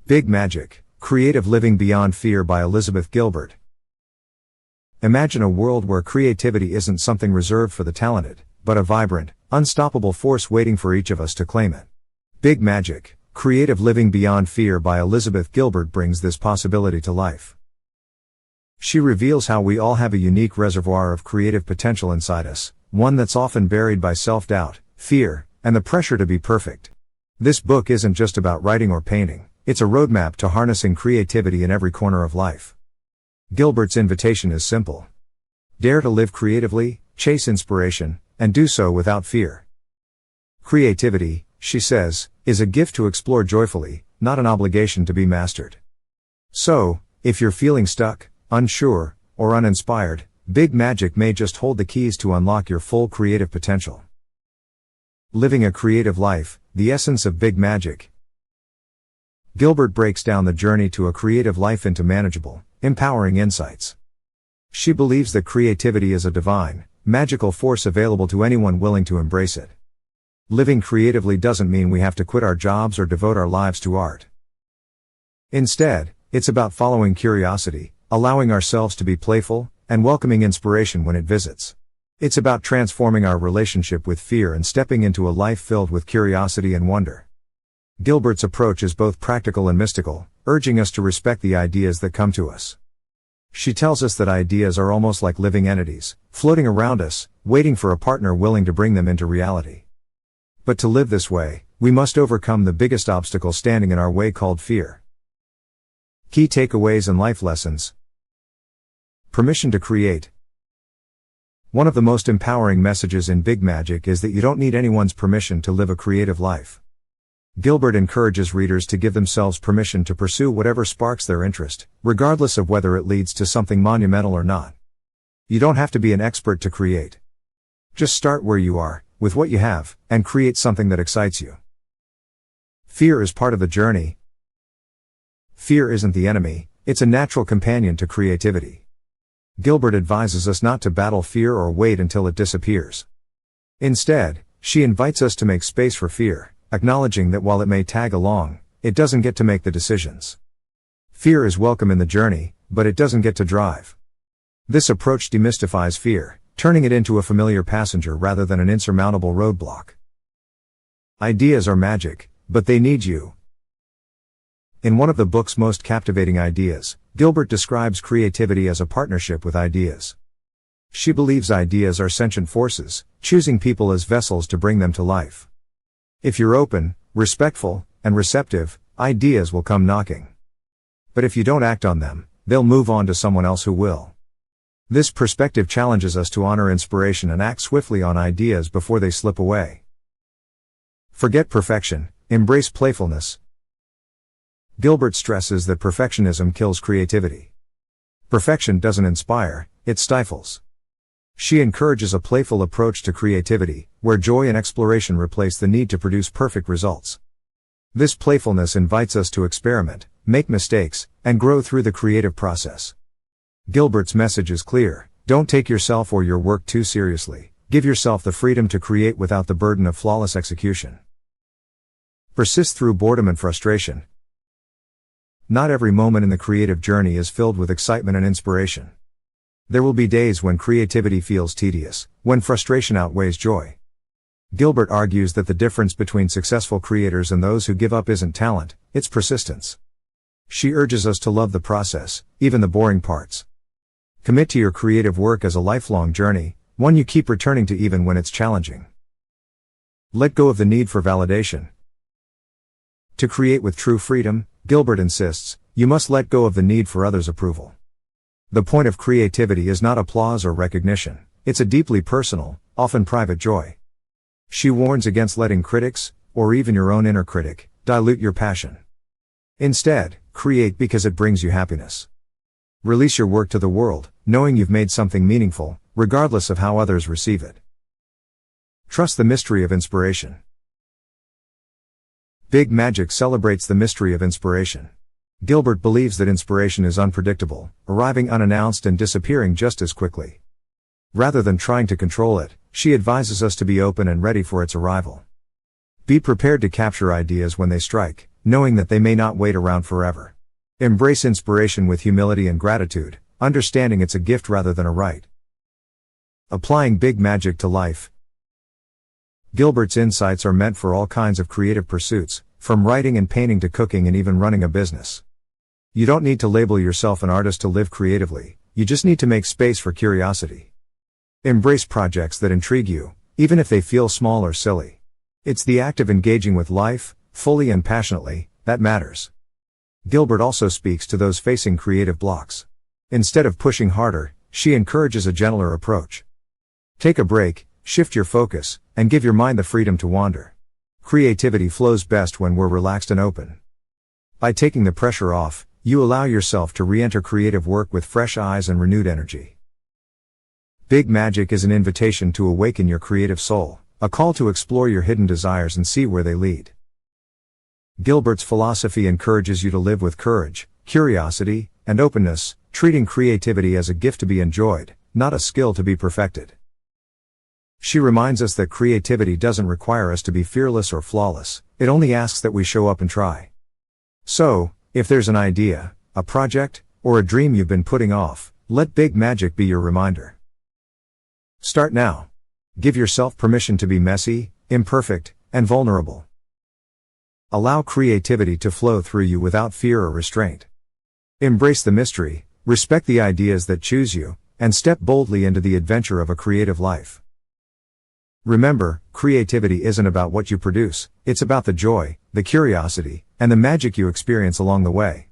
Big Magic, Creative Living Beyond Fear by Elizabeth Gilbert. Imagine a world where creativity isn't something reserved for the talented, but a vibrant, unstoppable force waiting for each of us to claim it. Big Magic, Creative Living Beyond Fear by Elizabeth Gilbert brings this possibility to life. She reveals how we all have a unique reservoir of creative potential inside us, one that's often buried by self-doubt, fear, and the pressure to be perfect. This book isn't just about writing or painting, it's a roadmap to harnessing creativity in every corner of life. Gilbert's invitation is simple. Dare to live creatively, chase inspiration, and do so without fear. Creativity, she says, is a gift to explore joyfully, not an obligation to be mastered. So, if you're feeling stuck, unsure, or uninspired, Big Magic may just hold the keys to unlock your full creative potential. Living a creative life, the essence of Big Magic. Gilbert breaks down the journey to a creative life into manageable, empowering insights. She believes that creativity is a divine, magical force available to anyone willing to embrace it. Living creatively doesn't mean we have to quit our jobs or devote our lives to art. Instead, it's about following curiosity, allowing ourselves to be playful, and welcoming inspiration when it visits. It's about transforming our relationship with fear and stepping into a life filled with curiosity and wonder. Gilbert's approach is both practical and mystical, urging us to respect the ideas that come to us. She tells us that ideas are almost like living entities, floating around us, waiting for a partner willing to bring them into reality. But to live this way, we must overcome the biggest obstacle standing in our way called fear. Key takeaways and life lessons. Permission to create. One of the most empowering messages in Big Magic is that you don't need anyone's permission to live a creative life. Gilbert encourages readers to give themselves permission to pursue whatever sparks their interest, regardless of whether it leads to something monumental or not. You don't have to be an expert to create. Just start where you are, with what you have, and create something that excites you. Fear is part of the journey. Fear isn't the enemy, it's a natural companion to creativity. Gilbert advises us not to battle fear or wait until it disappears. Instead, she invites us to make space for fear, acknowledging that while it may tag along, it doesn't get to make the decisions. Fear is welcome in the journey, but it doesn't get to drive. This approach demystifies fear, turning it into a familiar passenger rather than an insurmountable roadblock. Ideas are magic, but they need you. In one of the book's most captivating ideas, Gilbert describes creativity as a partnership with ideas. She believes ideas are sentient forces, choosing people as vessels to bring them to life. If you're open, respectful, and receptive, ideas will come knocking. But if you don't act on them, they'll move on to someone else who will. This perspective challenges us to honor inspiration and act swiftly on ideas before they slip away. Forget perfection, embrace playfulness. Gilbert stresses that perfectionism kills creativity. Perfection doesn't inspire, it stifles. She encourages a playful approach to creativity, where joy and exploration replace the need to produce perfect results. This playfulness invites us to experiment, make mistakes, and grow through the creative process. Gilbert's message is clear: don't take yourself or your work too seriously, give yourself the freedom to create without the burden of flawless execution. Persist through boredom and frustration. Not every moment in the creative journey is filled with excitement and inspiration. There will be days when creativity feels tedious, when frustration outweighs joy. Gilbert argues that the difference between successful creators and those who give up isn't talent, it's persistence. She urges us to love the process, even the boring parts. Commit to your creative work as a lifelong journey, one you keep returning to even when it's challenging. Let go of the need for validation. To create with true freedom, Gilbert insists, you must let go of the need for others' approval. The point of creativity is not applause or recognition, it's a deeply personal, often private joy. She warns against letting critics, or even your own inner critic, dilute your passion. Instead, create because it brings you happiness. Release your work to the world, knowing you've made something meaningful, regardless of how others receive it. Trust the mystery of inspiration. Big Magic celebrates the mystery of inspiration. Gilbert believes that inspiration is unpredictable, arriving unannounced and disappearing just as quickly. Rather than trying to control it, she advises us to be open and ready for its arrival. Be prepared to capture ideas when they strike, knowing that they may not wait around forever. Embrace inspiration with humility and gratitude, understanding it's a gift rather than a right. Applying big magic to life. Gilbert's insights are meant for all kinds of creative pursuits, from writing and painting to cooking and even running a business. You don't need to label yourself an artist to live creatively, you just need to make space for curiosity. Embrace projects that intrigue you, even if they feel small or silly. It's the act of engaging with life, fully and passionately, that matters. Gilbert also speaks to those facing creative blocks. Instead of pushing harder, she encourages a gentler approach. Take a break, shift your focus, and give your mind the freedom to wander. Creativity flows best when we're relaxed and open. By taking the pressure off, you allow yourself to re-enter creative work with fresh eyes and renewed energy. Big Magic is an invitation to awaken your creative soul, a call to explore your hidden desires and see where they lead. Gilbert's philosophy encourages you to live with courage, curiosity, and openness, treating creativity as a gift to be enjoyed, not a skill to be perfected. She reminds us that creativity doesn't require us to be fearless or flawless, it only asks that we show up and try. So, if there's an idea, a project, or a dream you've been putting off, let Big Magic be your reminder. Start now. Give yourself permission to be messy, imperfect, and vulnerable. Allow creativity to flow through you without fear or restraint. Embrace the mystery, respect the ideas that choose you, and step boldly into the adventure of a creative life. Remember, creativity isn't about what you produce, it's about the joy, the curiosity, and the magic you experience along the way.